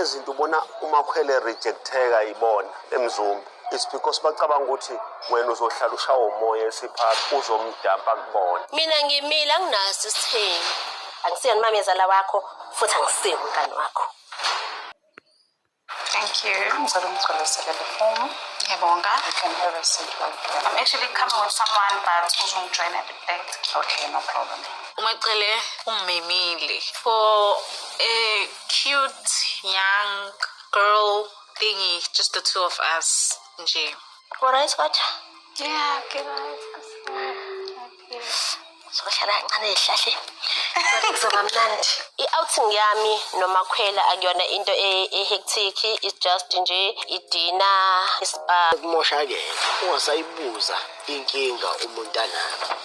yezinto ubona umakhwele rejecteka ibona emzumba. It's because bacabanga ukuthi wena uzohlala ushawa umoya esiphakathi uzomdampa kubona. Mina ngimile anginaso isithembu. Angisiyona umamezala wakho futhi angisiyo umngani wakho. Thank you. I'm sorry, I'm going to sell the phone. You can have a seat right there. I'm actually coming with someone, but who's going to join at the date? Okay, no problem. Umacele umemile for a cute young girl thingy, just the two of us. Nje. Alright, what? Yeah, okay, guys. Sokuhlala kancane ehlahle. Kuzoba mnandi. I-outing yami nomakhwela akuyona into hectic, it's just nje idina, ispa. Kumoshakele ungasayibuza inkinga umuntu anayo.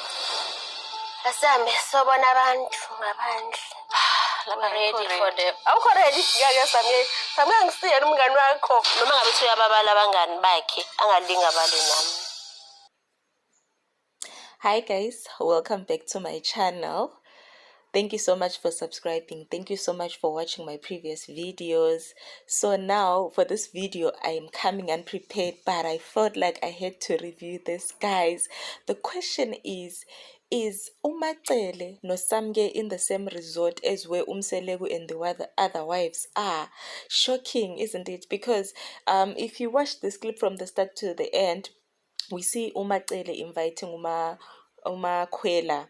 Asambe sobona abantu ngaphandle. Laba ready for them. Awukho ready ngeke samke ngisiyena umngani wakho. Noma ngabe uyababala abangani bakhe angalinga bale nami. Hi guys, welcome back to my channel. Thank you so much for subscribing. Thank you so much for watching my previous videos. So now for this video I am coming unprepared, but I felt like I had to review this, guys. The question is Umacele noSamke in the same resort as where Umselegu and the other wives are? Shocking, isn't it? Because if you watch this clip from the start to the end, we see Umacele inviting Umakhwela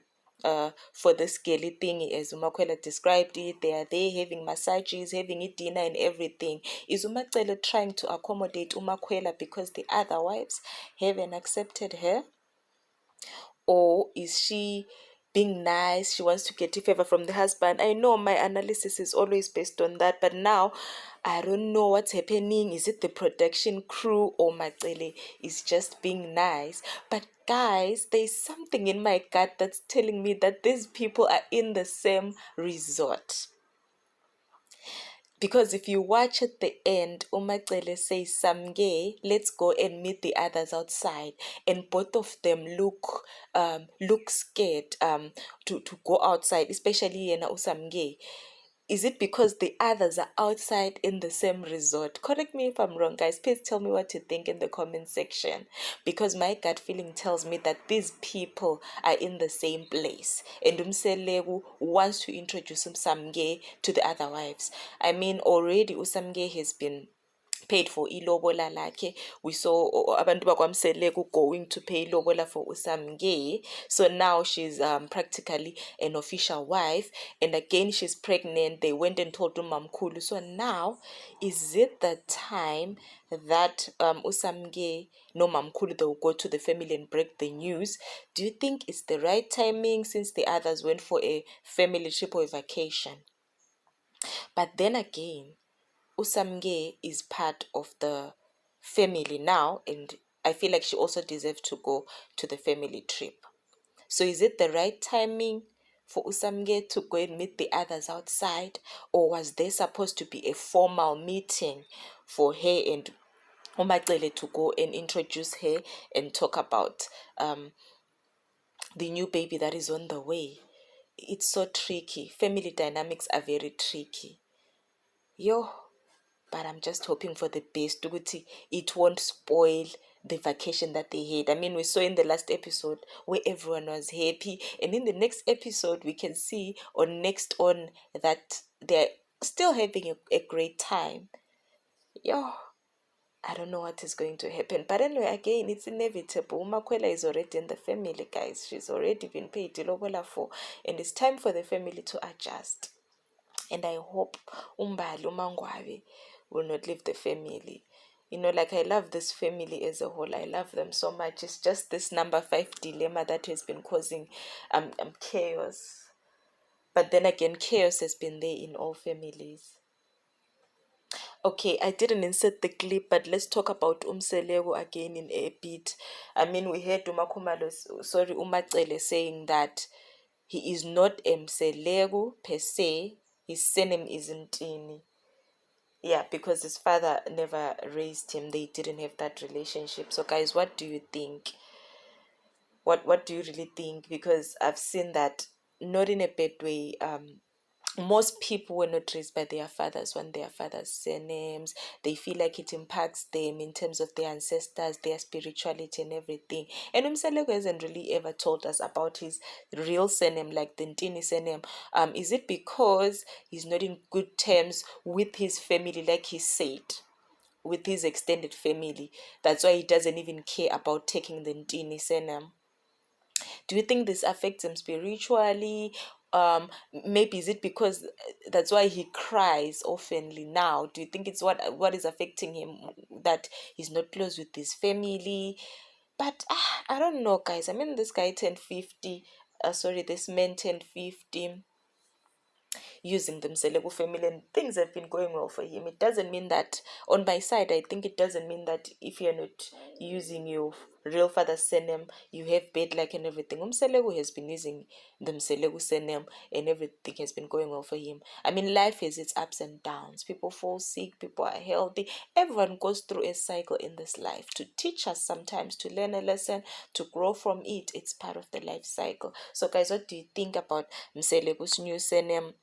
for this girly thingy, as Umakhwela described it. They are there having massages, having a dinner and everything. Is Umacele trying to accommodate Umakhwela because the other wives haven't accepted her? Or is she being nice? She wants to get a favor from the husband. I know my analysis is always based on that, but now I don't know what's happening. Is it the production crew or Macele is just being nice? But guys, there's something in my gut that's telling me that these people are in the same resort. Because if you watch at the end, Umacele says, Samke, let's go and meet the others outside. And both of them look scared to go outside, especially Yena Usamke. Is it because the others are outside in the same resort? Correct me if I'm wrong, guys. Please tell me what you think in the comment section. Because my gut feeling tells me that these people are in the same place. And Umselegu wants to introduce Samke to the other wives. I mean, already Usamke has been paid for ilobola lakhe. We saw abantu bakwaMselegu going to pay ilobola for Usamke. So now she's practically an official wife, and again she's pregnant. They went and told Umamkhulu. So now is it the time that Usamke no Mamkhulu, they will go to the family and break the news? Do you think it's the right timing since the others went for a family trip or a vacation? But then again, Usamke is part of the family now, and I feel like she also deserves to go to the family trip. So is it the right timing for Usamke to go and meet the others outside, or was there supposed to be a formal meeting for her and Umacele to go and introduce her and talk about the new baby that is on the way? It's so tricky. Family dynamics are very tricky. But I'm just hoping for the best. It won't spoil the vacation that they had. I mean, we saw in the last episode where everyone was happy, and in the next episode we can see that they're still having a great time. I don't know what is going to happen. But anyway, again, it's inevitable. Umakhwela is already in the family, guys. She's already been paid ilobola for, and it's time for the family to adjust. And I hope Umbali Umangwabi will not leave the family. Like I love this family as a whole. I love them so much. It's just this number 5 dilemma that has been causing chaos. But then again, chaos has been there in all families. Okay, I didn't insert the clip, but let's talk about Umselegu again in a bit. I mean, we heard Umacele saying that he is not Mselegu per se. His surname isn't Ntini. Yeah, because his father never raised him. They didn't have that relationship. So guys, what do you think? What do you really think? Because I've seen that, not in a bad way, most people were not raised by their fathers when their fathers' surnames. They feel like it impacts them in terms of their ancestors, their spirituality, and everything. And Umseleko hasn't really ever told us about his real surname, like the Ntini surname. Is it because he's not in good terms with his family, like he said, with his extended family? That's why he doesn't even care about taking the Ntini surname. Do you think this affects him spiritually? Maybe is it because that's why he cries oftenly now? Do you think it's what is affecting him, that he's not close with his family? But I don't know, guys. I mean, this guy turned 50. This man turned 50 using the Mseleku family, and things have been going well for him. It doesn't mean that, on my side, I think it doesn't mean that if you're not using your real father's surname, you have bad luck and everything. Mseleku has been using the Mseleku surname and everything has been going well for him. I mean, life has its ups and downs. People fall sick, people are healthy. Everyone goes through a cycle in this life to teach us sometimes, to learn a lesson, to grow from it. It's part of the life cycle. So, guys, what do you think about Mseleku's new surname,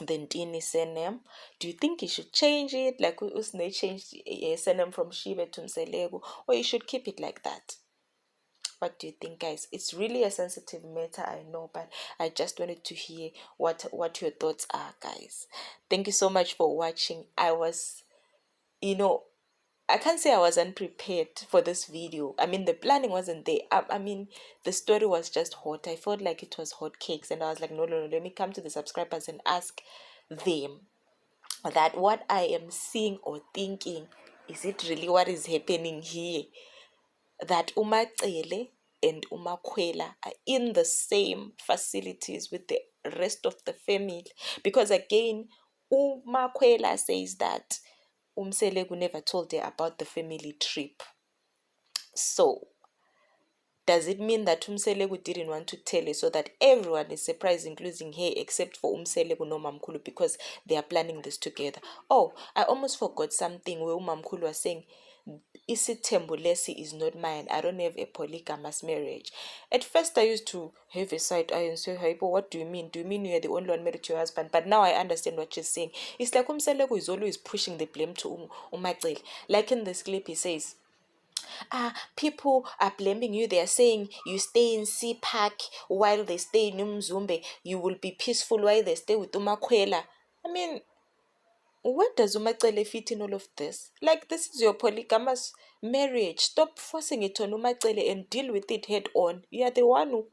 the Ntini surname? Do you think he should change it, like Usne changed a surname from Shibe to Mseleku, or you should keep it like that? What do you think, guys? It's really a sensitive matter, I know, but I just wanted to hear what your thoughts are, guys. Thank you so much for watching. I was, I can't say I was unprepared for this video. I mean, the planning wasn't there. I mean, the story was just hot. I felt like it was hot cakes, and I was like, no, let me come to the subscribers and ask them that what I am seeing or thinking, is it really what is happening here? That Umacele and Umakwela are in the same facilities with the rest of the family. Because again, Umakwela says that Umselegu never told her about the family trip. So, does it mean that Umselegu didn't want to tell her so that everyone is surprised, including her, except for Umselegu no Mamkulu, because they are planning this together? Oh, I almost forgot something where Mamkulu was saying, Isithembu lesi is not mine. I don't have a polygamous marriage. At first, I used to have a side eye and say, hey, but what do you mean? Do you mean you're the only one married to your husband? But now I understand what she's saying. It's like Umselegu is always pushing the blame to Umacele. Like in this clip, he says, people are blaming you. They are saying you stay in Sea Park while they stay in Umzumbe. You will be peaceful while they stay with Umakwela. I mean, where does Umacele fit in all of this? Like, this is your polygamous marriage. Stop forcing it on Umacele and deal with it head on. You are the one who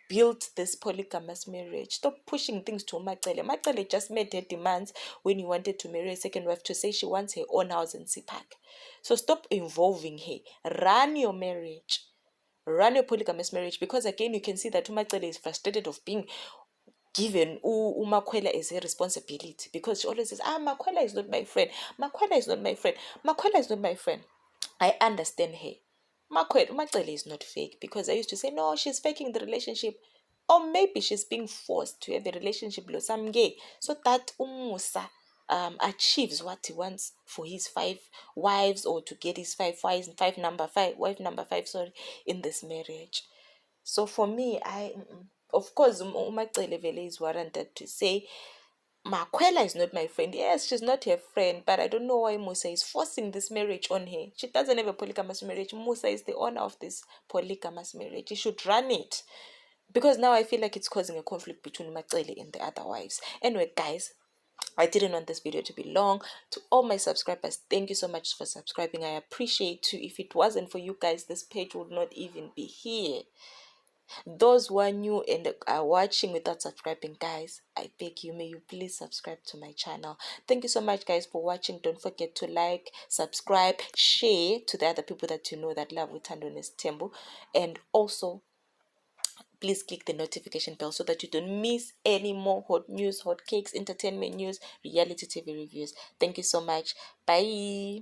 built this polygamous marriage. Stop pushing things to Umacele. Umacele just made her demands when he wanted to marry a second wife to say she wants her own house in Sea Park. So stop involving her. Run your marriage. Run your polygamous marriage, because again, you can see that Umacele is frustrated of being given Umakwela as a responsibility, because she always says, Makwela is not my friend. Makwela is not my friend. Makwela is not my friend. I understand her. Umakwela is not fake, because I used to say, no, she's faking the relationship. Or maybe she's being forced to have a relationship with some gay, so that Umusa achieves what he wants for his 5 wives, or to get his wife number 5 in this marriage. So for me, of course, Umacele Vele is warranted to say, Makwela is not my friend. Yes, she's not her friend, but I don't know why Musa is forcing this marriage on her. She doesn't have a polygamous marriage. Musa is the owner of this polygamous marriage. He should run it. Because now I feel like it's causing a conflict between Macele and the other wives. Anyway, guys, I didn't want this video to be long. To all my subscribers, thank you so much for subscribing. I appreciate you. If it wasn't for you guys, this page would not even be here. Those who are new and are watching without subscribing, guys, I beg you, may you please subscribe to my channel. Thank you so much, guys, for watching. Don't forget to like, subscribe, share to the other people that you know that love Utando Nestembu, and also please click the notification bell so that you don't miss any more hot news, hot cakes, entertainment news, reality TV reviews. Thank you so much. Bye.